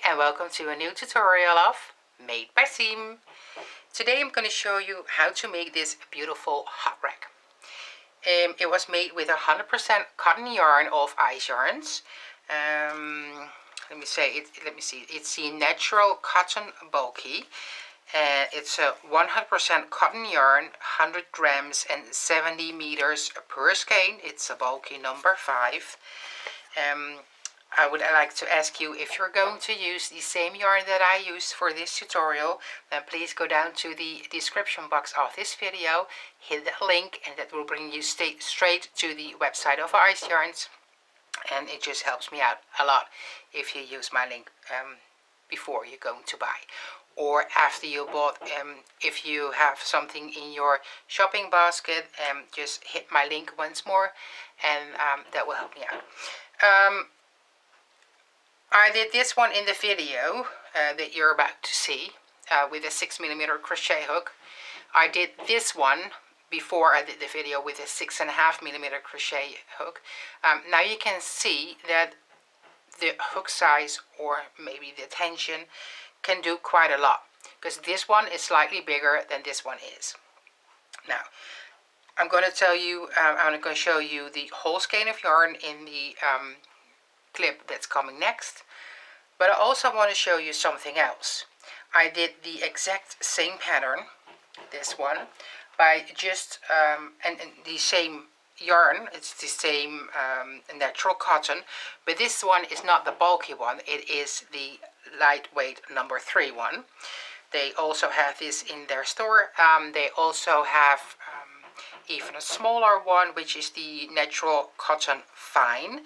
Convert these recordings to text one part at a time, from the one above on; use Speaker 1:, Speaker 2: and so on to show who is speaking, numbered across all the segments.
Speaker 1: and welcome to a new tutorial of Made by Siem. Today I'm going to show you how to make this beautiful hot rack. It was made with 100% cotton yarn of YARNS. Let me see. It's the natural cotton bulky. It's a 100% cotton yarn, 100 grams and 70 meters per skein. It's a bulky number 5. I would like to ask you, if you're going to use the same yarn that I used for this tutorial, then please go down to the description box of this video, hit the link, and that will bring you straight to the website of YARNS. And it just helps me out a lot if you use my link before you're going to buy. Or after you bought, if you have something in your shopping basket, just hit my link once more, and that will help me out. I did this one in the video that you're about to see with a 6mm crochet hook. I did this one before I did the video with a 6.5mm crochet hook. Now you can see that the hook size, or maybe the tension, can do quite a lot, because this one is slightly bigger than this one is. Now I'm going to tell you, I'm going to show you the whole skein of yarn in the clip that's coming next, but I also want to show you something else. I did the exact same pattern, this one, by just and the same yarn. It's the same natural cotton, but this one is not the bulky one, it is the lightweight number 3 one. They also have this in their store. They also have even a smaller one, which is the natural cotton fine,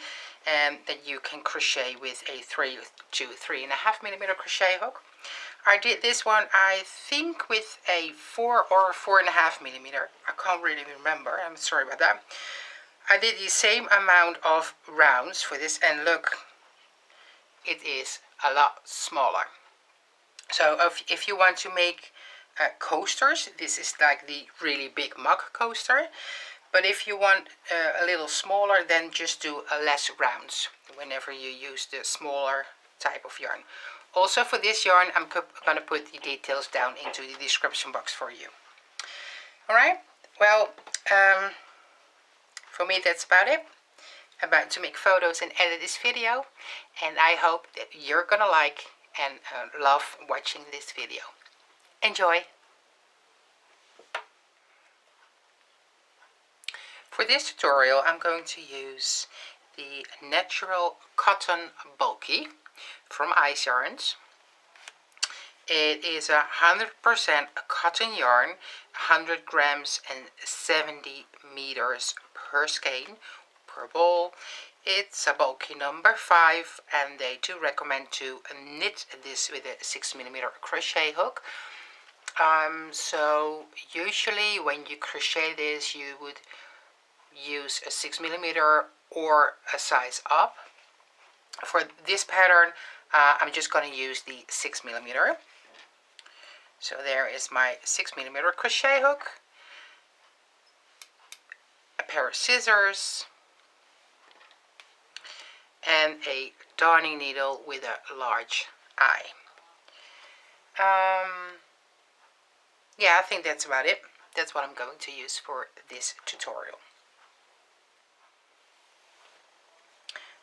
Speaker 1: and that you can crochet with a 3 to 3.5mm crochet hook. I did this one, I think, with a 4 or 4.5mm. I can't really remember, I'm sorry about that. I did the same amount of rounds for this, and look, it is a lot smaller. So if you want to make coasters, this is like the really big mug coaster. But if you want a little smaller, then just do less rounds whenever you use the smaller type of yarn. Also for this yarn, I'm going to put the details down into the description box for you. Alright, well, for me that's about it. I'm about to make photos and edit this video, and I hope that you're going to like and love watching this video. Enjoy! For this tutorial, I'm going to use the natural cotton bulky from YARNS. It is 100% cotton yarn, 100 grams and 70 meters per skein, per ball. It's a bulky number 5, and they do recommend to knit this with a 6mm crochet hook. So usually when you crochet this, you would use a 6mm or a size up. For this pattern, I'm just going to use the 6mm. So there is my 6mm crochet hook, a pair of scissors, and a darning needle with a large eye. Yeah, I think that's about it. That's what I'm going to use for this tutorial.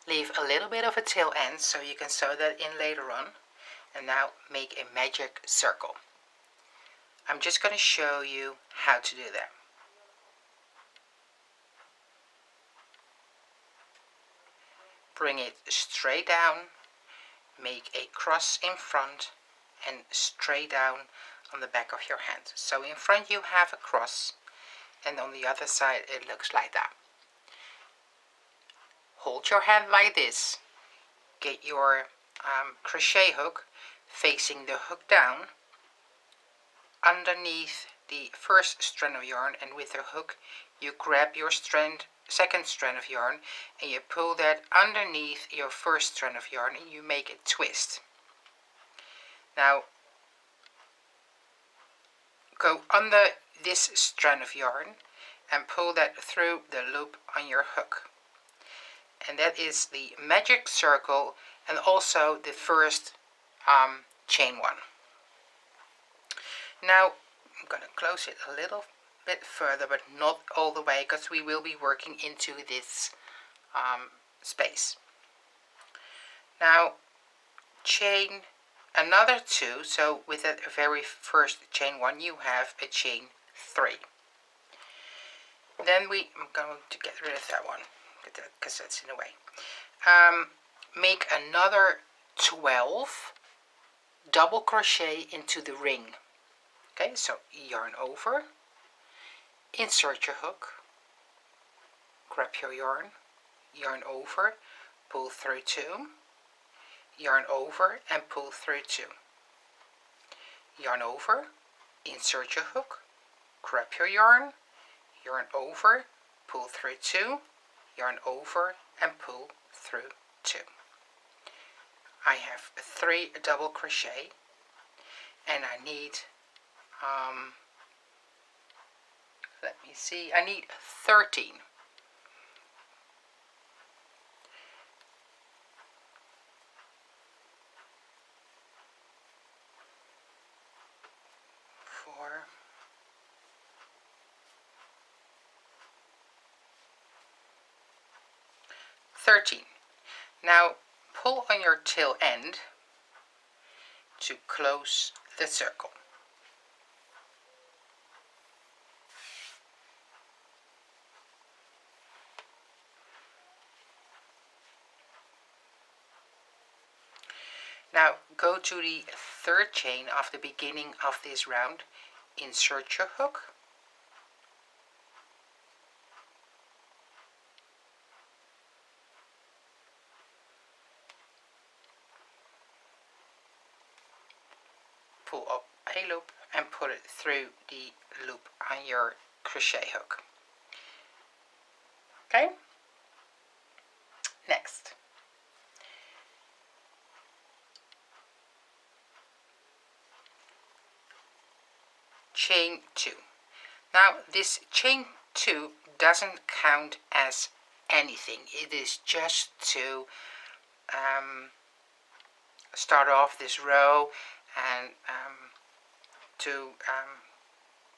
Speaker 1: Leave a little bit of a tail end so you can sew that in later on. And now make a magic circle. I'm just going to show you how to do that. Bring it straight down, make a cross in front, and straight down on the back of your hand. So in front you have a cross, and on the other side it looks like that. Hold your hand like this. Get your crochet hook facing the hook down underneath the first strand of yarn, and with the hook you grab your second strand of yarn, and you pull that underneath your first strand of yarn, and you make a twist. Now go under this strand of yarn and pull that through the loop on your hook. And that is the magic circle, and also the first chain 1. Now I'm going to close it a little bit further, but not all the way, because we will be working into this space. Now chain another 2, so with that very first chain 1 you have a chain 3. Then I'm going to get rid of that one because that's in the way. Make another 12 double crochet into the ring. Okay, so yarn over, insert your hook, grab your yarn, yarn over, pull through 2, yarn over and pull through 2, yarn over, insert your hook, grab your yarn, yarn over, pull through 2, yarn over and pull through 2. I have 3 double crochet, and I need let me see, I need 13. 4, 13. Now pull on your tail end to close the circle. Now go to the 3rd chain of the beginning of this round, insert your hook, pull up a loop and put it through the loop on your crochet hook. Okay? Next. Chain 2. Now this chain 2 doesn't count as anything. It is just to start off this row and to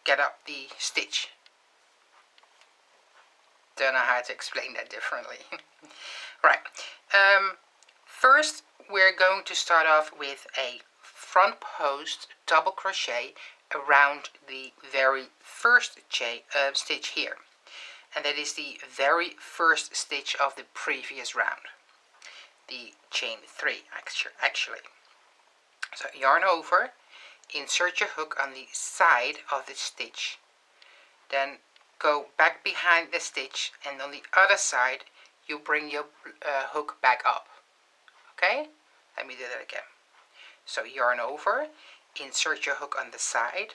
Speaker 1: get up the stitch. Don't know how to explain that differently. Right. First we're going to start off with a front post double crochet around the very first stitch here, and that is the very first stitch of the previous round, the chain 3 actually. So yarn over, insert your hook on the side of the stitch, then go back behind the stitch, and on the other side you bring your hook back up. Okay, let me do that again. So yarn over, insert your hook on the side,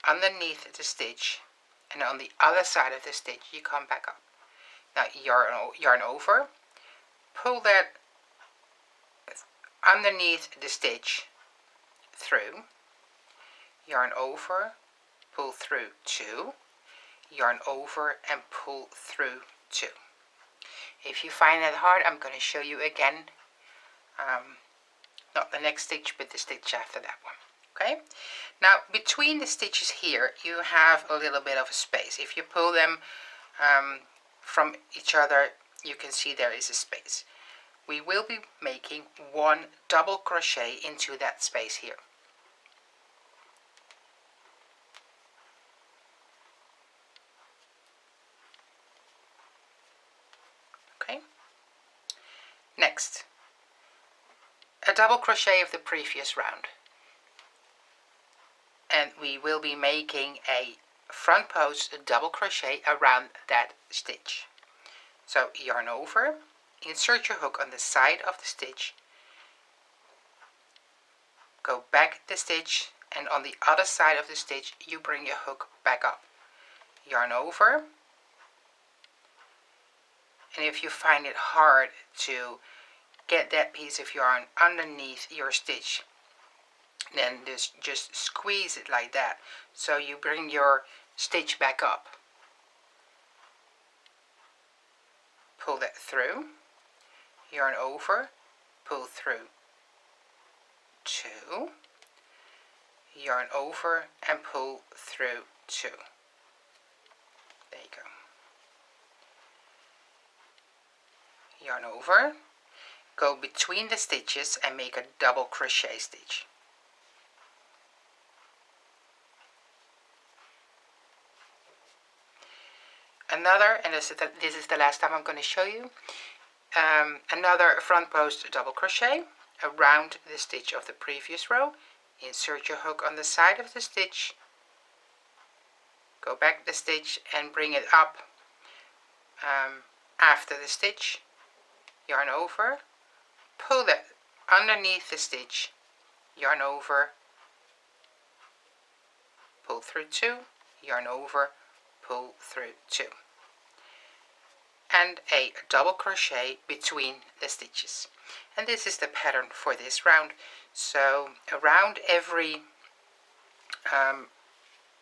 Speaker 1: underneath the stitch, and on the other side of the stitch you come back up. Now yarn over, pull that underneath the stitch through, yarn over, pull through 2, yarn over and pull through 2. If you find that hard, I'm going to show you again, not the next stitch but the stitch after that one. Okay, now between the stitches here you have a little bit of a space. If you pull them from each other, you can see there is a space. We will be making 1 double crochet into that space here. Okay, next, a double crochet of the previous round, and we will be making a front post double crochet around that stitch. So yarn over, insert your hook on the side of the stitch, go back the stitch, and on the other side of the stitch you bring your hook back up. Yarn over, and if you find it hard to get that piece of yarn underneath your stitch, then just squeeze it like that, so you bring your stitch back up, pull that through, yarn over, pull through 2, yarn over and pull through 2. There you go. Yarn over, go between the stitches and make a double crochet stitch. Another, and this is the last time I'm going to show you, another front post double crochet around the stitch of the previous row. Insert your hook on the side of the stitch, go back the stitch and bring it up after the stitch, yarn over, pull that underneath the stitch, yarn over, pull through 2, yarn over, pull through 2, and a double crochet between the stitches. And this is the pattern for this round. So around every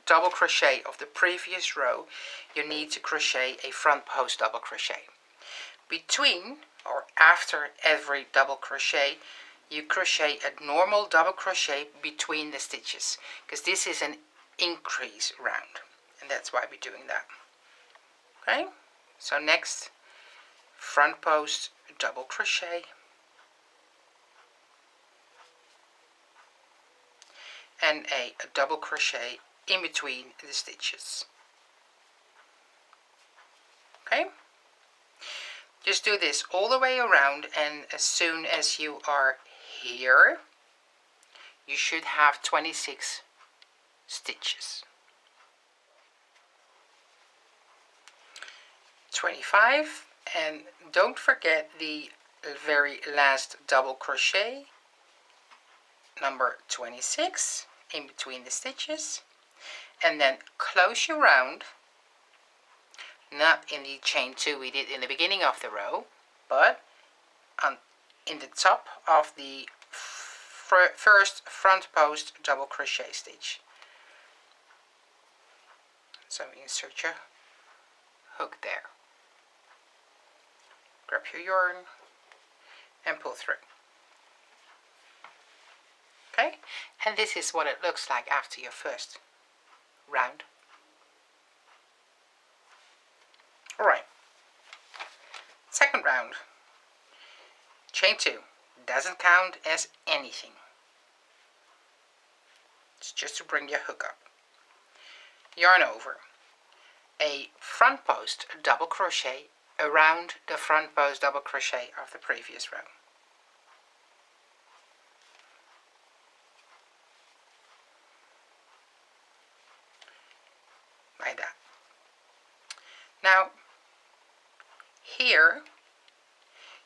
Speaker 1: double crochet of the previous row, you need to crochet a front post double crochet. Between or after every double crochet, you crochet a normal double crochet between the stitches, because this is an increase round, and that's why we're doing that. Okay, so next, front post double crochet, and a double crochet in between the stitches. Okay, just do this all the way around, and as soon as you are here, you should have 26 stitches. 25, and don't forget the very last double crochet, number 26, in between the stitches, and then close your round, not in the chain 2 we did in the beginning of the row, but in the top of the first front post double crochet stitch. So insert your hook there, grab your yarn and pull through. Okay, and this is what it looks like after your first round. Alright, second round, chain 2, doesn't count as anything. It's just to bring your hook up. Yarn over, a front post double crochet around the front post double crochet of the previous row. Like that. Now, here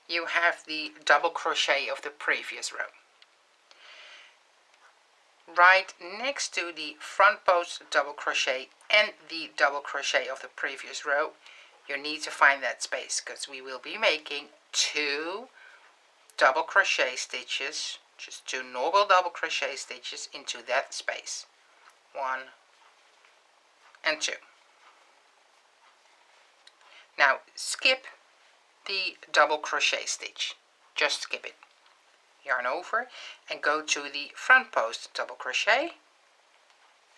Speaker 1: you have the double crochet of the previous row. Right next to the front post double crochet and the double crochet of the previous row, you need to find that space, because we will be making 2 double crochet stitches, just 2 normal double crochet stitches into that space. 1 and 2. Now skip the double crochet stitch, just skip it. Yarn over and go to the front post double crochet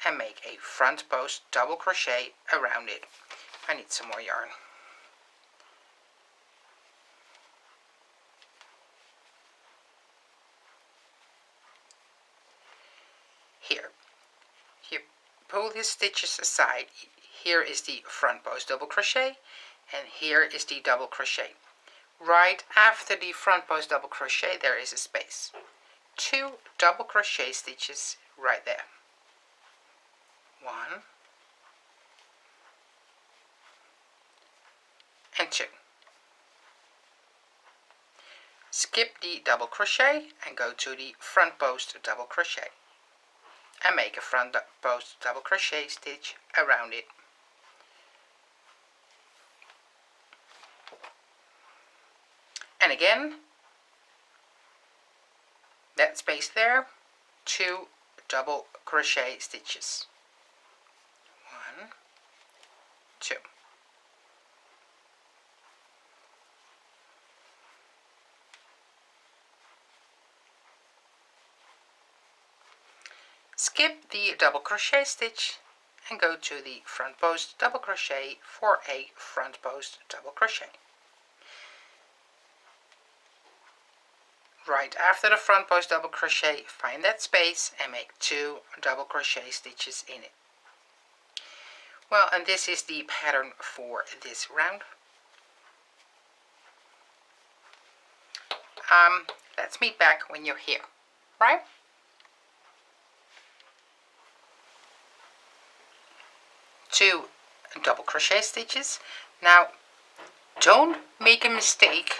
Speaker 1: and make a front post double crochet around it. I need some more yarn. Here, you pull these stitches aside. Here is the front post double crochet, and here is the double crochet. Right after the front post double crochet, there is a space. 2 double crochet stitches right there. 1 and 2. Skip the double crochet and go to the front post double crochet and make a front post double crochet stitch around it. And again, that space there, 2 double crochet stitches. 1, 2. skip the double crochet stitch and go to the front post double crochet for a front post double crochet. Right after the front post double crochet, find that space and make 2 double crochet stitches in it. Well, and this is the pattern for this round. Let's meet back when you're here, right? Two double crochet stitches. Now, don't make a mistake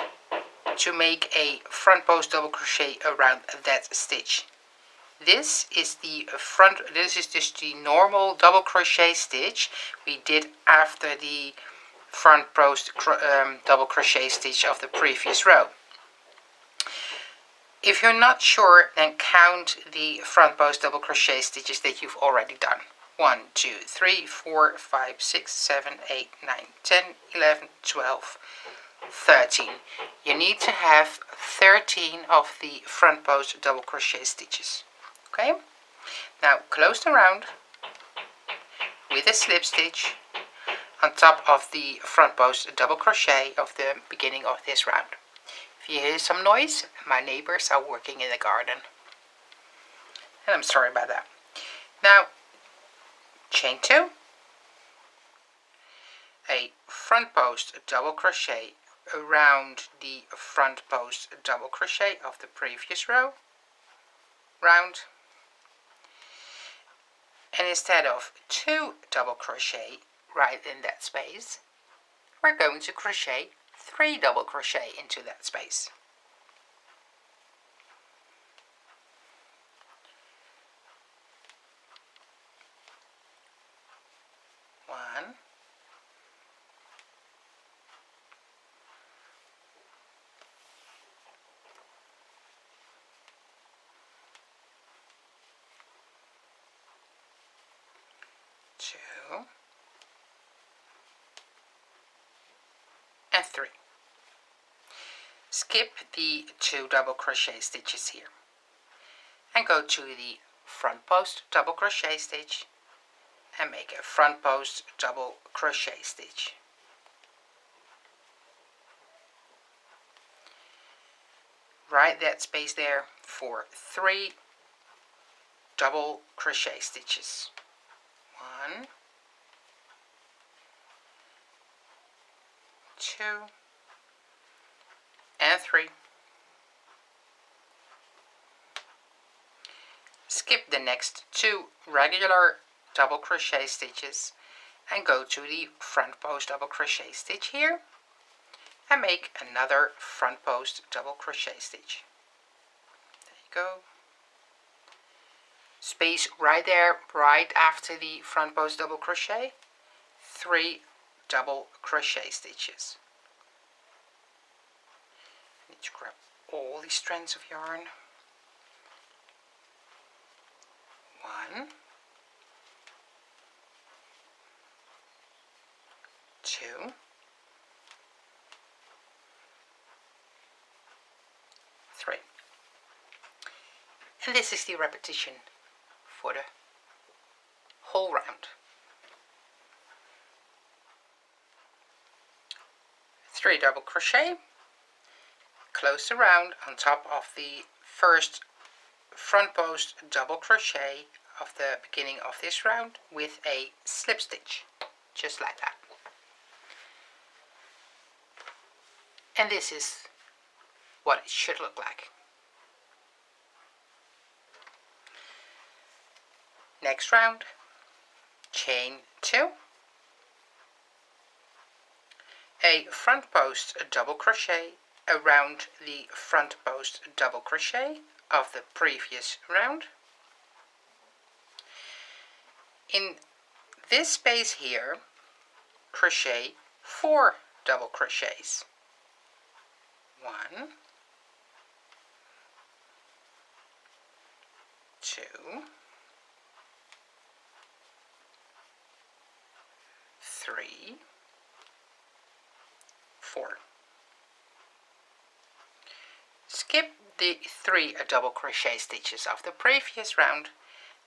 Speaker 1: to make a front post double crochet around that stitch. This is just the normal double crochet stitch we did after the front post double crochet stitch of the previous row. If you're not sure, then count the front post double crochet stitches that you've already done. 1, 2, 3, 4, 5, 6, 7, 8, 9, 10, 11, 12, 13. You need to have 13 of the front post double crochet stitches. Okay? Now close the round with a slip stitch on top of the front post double crochet of the beginning of this round. If you hear some noise, my neighbors are working in the garden. And I'm sorry about that. Now, chain 2, a front post double crochet around the front post double crochet of the previous round. And instead of 2 double crochet right in that space, we're going to crochet 3 double crochet into that space. 1, 2, and 3. Skip the 2 double crochet stitches here and go to the front post double crochet stitch and make a front post double crochet stitch. Right that space there for 3 double crochet stitches. 1, 2, and 3. Skip the next 2 regular double crochet stitches and go to the front post double crochet stitch here and make another front post double crochet stitch. There you go. Space right there, right after the front post double crochet, 3 double crochet stitches. I need to grab all these strands of yarn. 1, 2, 3. And this is the repetition for the whole round. 3 double crochet, close the round on top of the first front post double crochet of the beginning of this round with a slip stitch, just like that. And this is what it should look like. Next round, chain 2, a front post double crochet around the front post double crochet of the previous round. In this space here, crochet 4 double crochets. 1, 2, 3, 4. Skip the 3 double crochet stitches of the previous round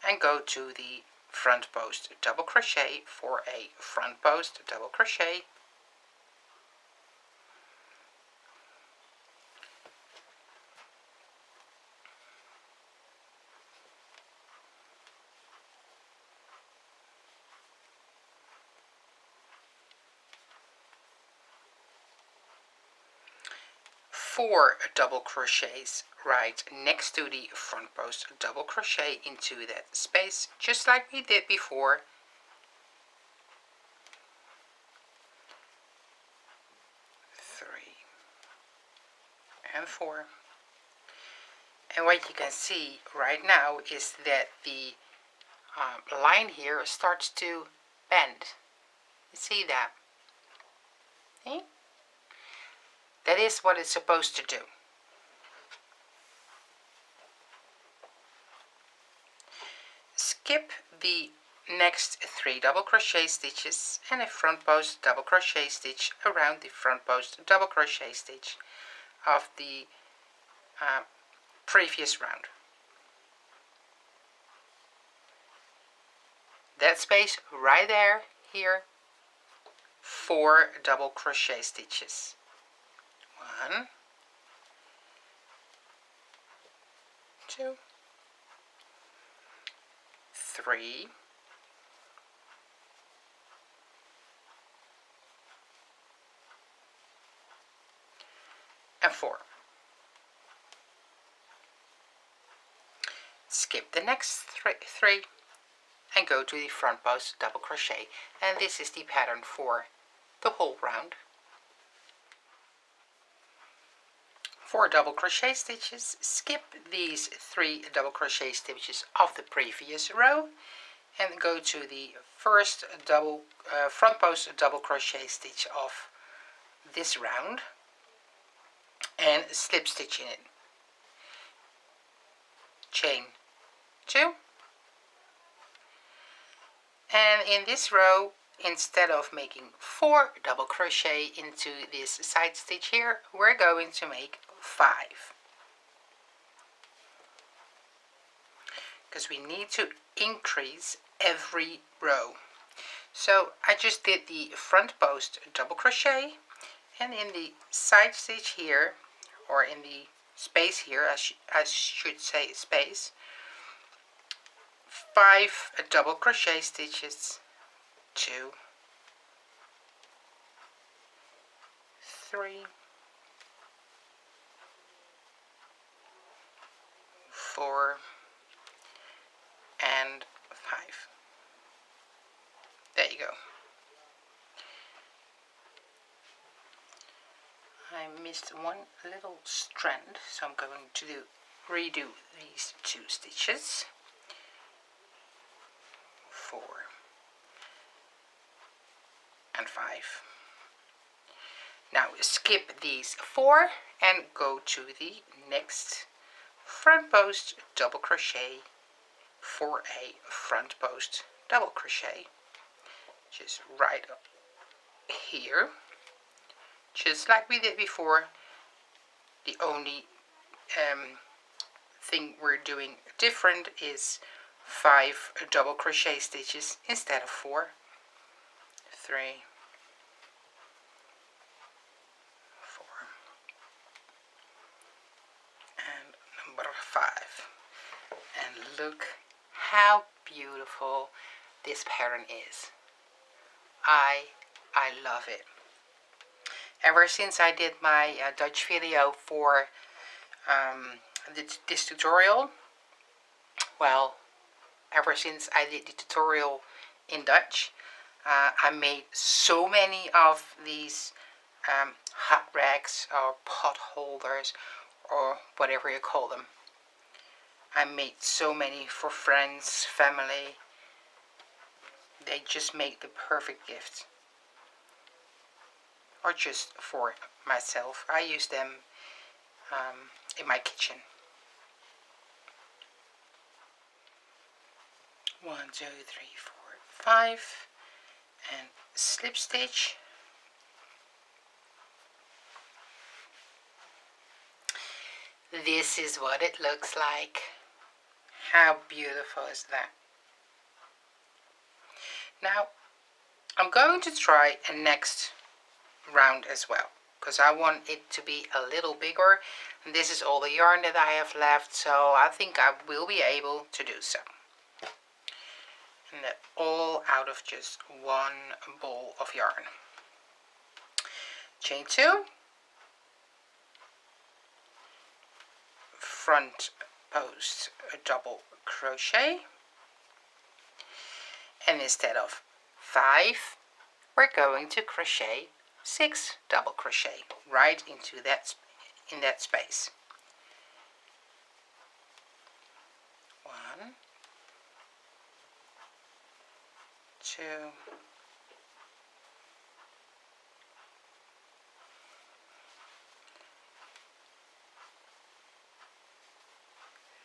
Speaker 1: and go to the front post double crochet for a front post double crochet, four double crochets right next to the front post double crochet into that space, just like we did before. 3 and 4. And what you can see right now is that the line here starts to bend. You see that? Okay? That is what it's supposed to do. Skip the next 3 double crochet stitches and a front post double crochet stitch around the front post double crochet stitch of the previous round. That space right there, here, 4 double crochet stitches. 1, 2, 3, and 4. Skip the next three and go to the front post double crochet, and this is the pattern for the whole round. 4 double crochet stitches, skip these 3 double crochet stitches of the previous row and go to the first front post double crochet stitch of this round and slip stitch in it. Chain 2, and in this row, instead of making 4 double crochet into this side stitch here, we're going to make 5, because we need to increase every row. So I just did the front post double crochet, and in the side stitch here, or in the space here, I should say space, 5 double crochet stitches, 2, 3, 4, and 5. There you go. I missed one little strand, so I'm going to redo these 2 stitches. 4 and 5. Now skip these 4 and go to the next front post double crochet for a front post double crochet, just right up here, just like we did before. The only thing we're doing different is 5 double crochet stitches instead of 4. 3, 4, and number 5. And look how beautiful this pattern is. I love it. Ever since I did my Dutch video for this tutorial, well, ever since I did the tutorial in Dutch, I made so many of these hot racks or pot holders or whatever you call them. I made so many for friends, family. They just make the perfect gift. Or just for myself. I use them in my kitchen. 1, 2, 3, 4, 5, and slip stitch. This is what it looks like. How beautiful is that? Now I'm going to try a next round as well, because I want it to be a little bigger, and this is all the yarn that I have left, so I think I will be able to do so. And that all out of just one ball of yarn. Chain 2, front post a double crochet, and instead of 5 we're going to crochet 6 double crochet right into that space. 1, 2,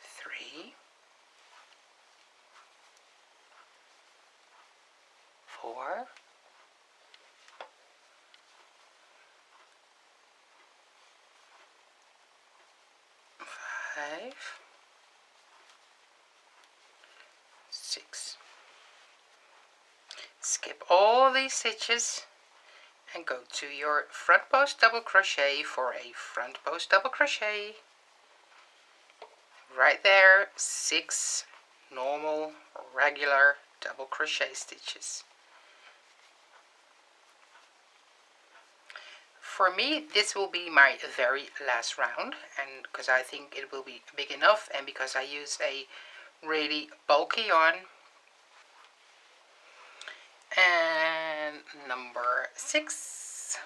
Speaker 1: 3, 4, 5, 6. Skip all these stitches and go to your front post double crochet for a front post double crochet. Right there, 6 normal regular double crochet stitches. For me, this will be my very last round, and because I think it will be big enough, and because I use a really bulky yarn. And number 6.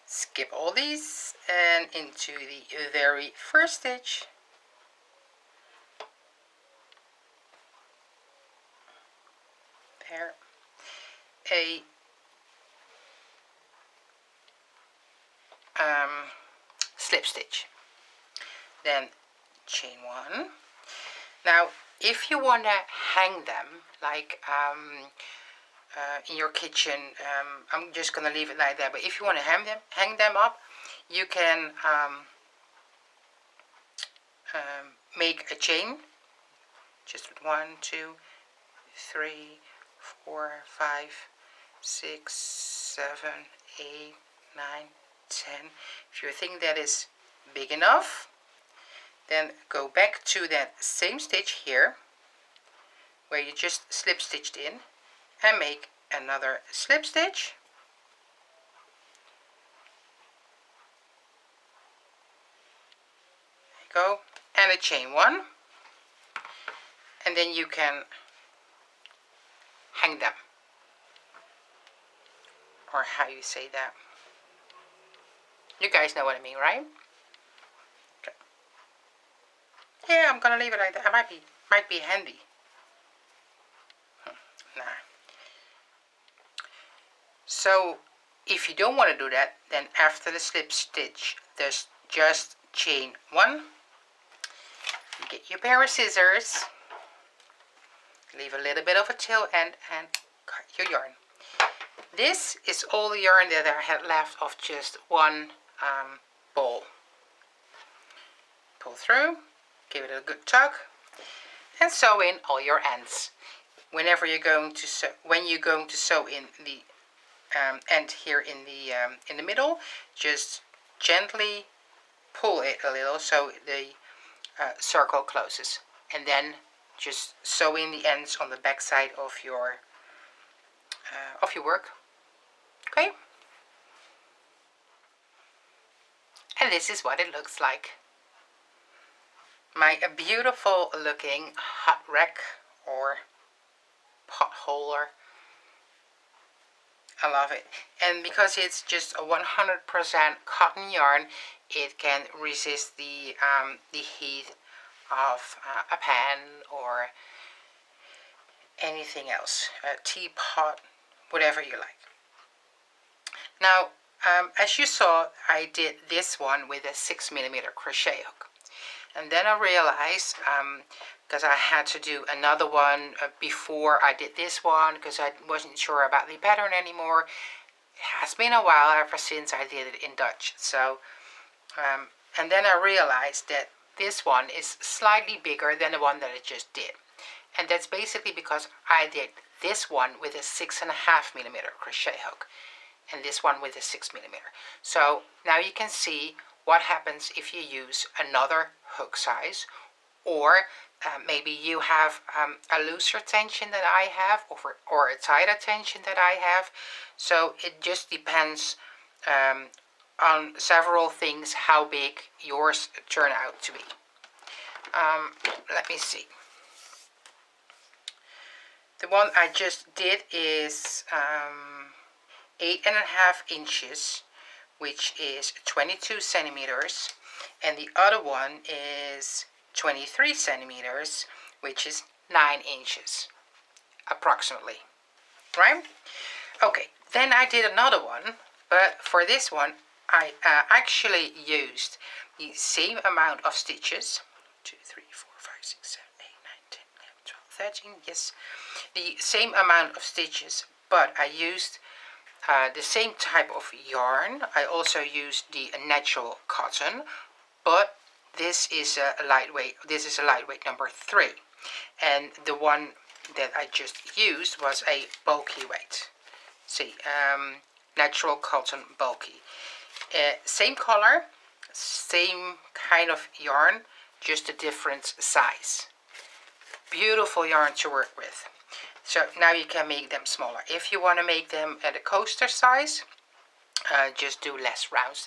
Speaker 1: Skip all these and into the very first stitch. There. A slip stitch. Then chain 1. Now, if you want to hang them, like in your kitchen, I'm just going to leave it like that, but if you want to hang them up, you can make a chain, just 1, 2, 3, 4, 5, 6, 7, 8, 9, 10. If you think that is big enough, then go back to that same stitch here where you just slip stitched in and make another slip stitch. There you go, and a chain 1, and then you can hang them, or how you say that. You guys know what I mean, right? Okay. Yeah, I'm gonna leave it like that. It might be handy. Nah. So if you don't want to do that, then after the slip stitch, there's just chain 1. Get your pair of scissors, leave a little bit of a tail end, and cut your yarn. This is all the yarn that I had left of just one ball. Pull through, give it a good tug, and sew in all your ends. Whenever you're going to sew, when you're going to sew in the end here in the middle, just gently pull it a little so the circle closes, and then just sew in the ends on the back side of your work. Okay, and this is what it looks like. My beautiful looking hot rack or pot holder. I love it, and because it's just a 100% cotton yarn, it can resist the heat of a pan or anything else, a teapot, whatever you like. Now, as you saw, I did this one with a 6mm crochet hook, and then I realized because I had to do another one before I did this one, because I wasn't sure about the pattern anymore. It has been a while ever since I did it in Dutch. So, and then I realized that this one is slightly bigger than the one that I just did. And that's basically because I did this one with a 6.5mm crochet hook and this one with a 6mm. So now you can see what happens if you use another hook size, or maybe you have a looser tension that I have, or a tighter tension that I have. So it just depends on several things how big yours turn out to be. Let me see. The one I just did is 8.5 inches, which is 22 centimeters, and the other one is 23 centimeters, which is 9 inches, approximately, right? Okay, then I did another one, but for this one, I actually used the same amount of stitches, 2, 3, 4, 5, 6, 7, 8, 9, 10, 11, 12, 13, yes, the same amount of stitches, but I used the same type of yarn. I also used the natural cotton, but this is a lightweight. This is a lightweight number 3, and the one that I just used was a bulky weight. See, natural cotton bulky. Same color, same kind of yarn, just a different size. Beautiful yarn to work with. So now you can make them smaller. If you want to make them at a coaster size, just do less rounds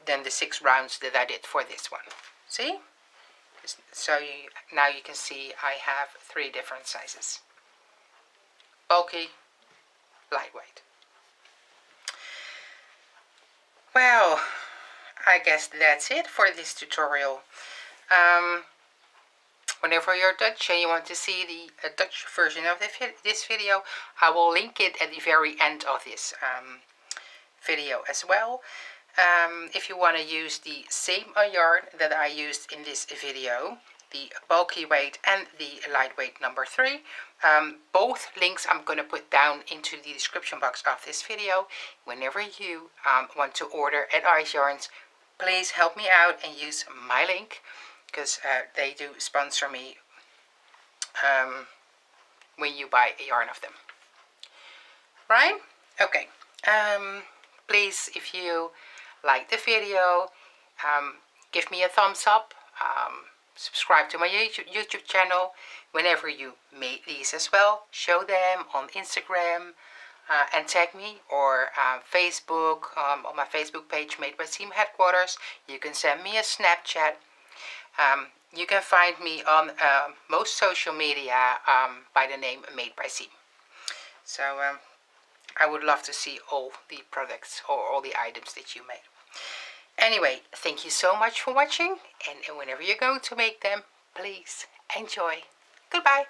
Speaker 1: than the 6 rounds that I did for this one. See? So now you can see I have 3 different sizes. Bulky, lightweight. Well, I guess that's it for this tutorial. Whenever you're Dutch and you want to see the Dutch version of this video, I will link it at the very end of this video as well. If you want to use the same yarn that I used in this video, the bulky weight and the lightweight number 3, both links I'm going to put down into the description box of this video. Whenever you want to order at YARNS, please help me out and use my link, because they do sponsor me when you buy a yarn of them. Right? Okay. Please, if you like the video, give me a thumbs up. Subscribe to my YouTube channel. Whenever you make these as well, show them on Instagram and tag me, or Facebook, on my Facebook page, Made by Siem Headquarters. You can send me a Snapchat. You can find me on most social media by the name Made by Siem. So I would love to see all the products or all the items that you made. Anyway, thank you so much for watching, and whenever you're going to make them, please enjoy. Goodbye.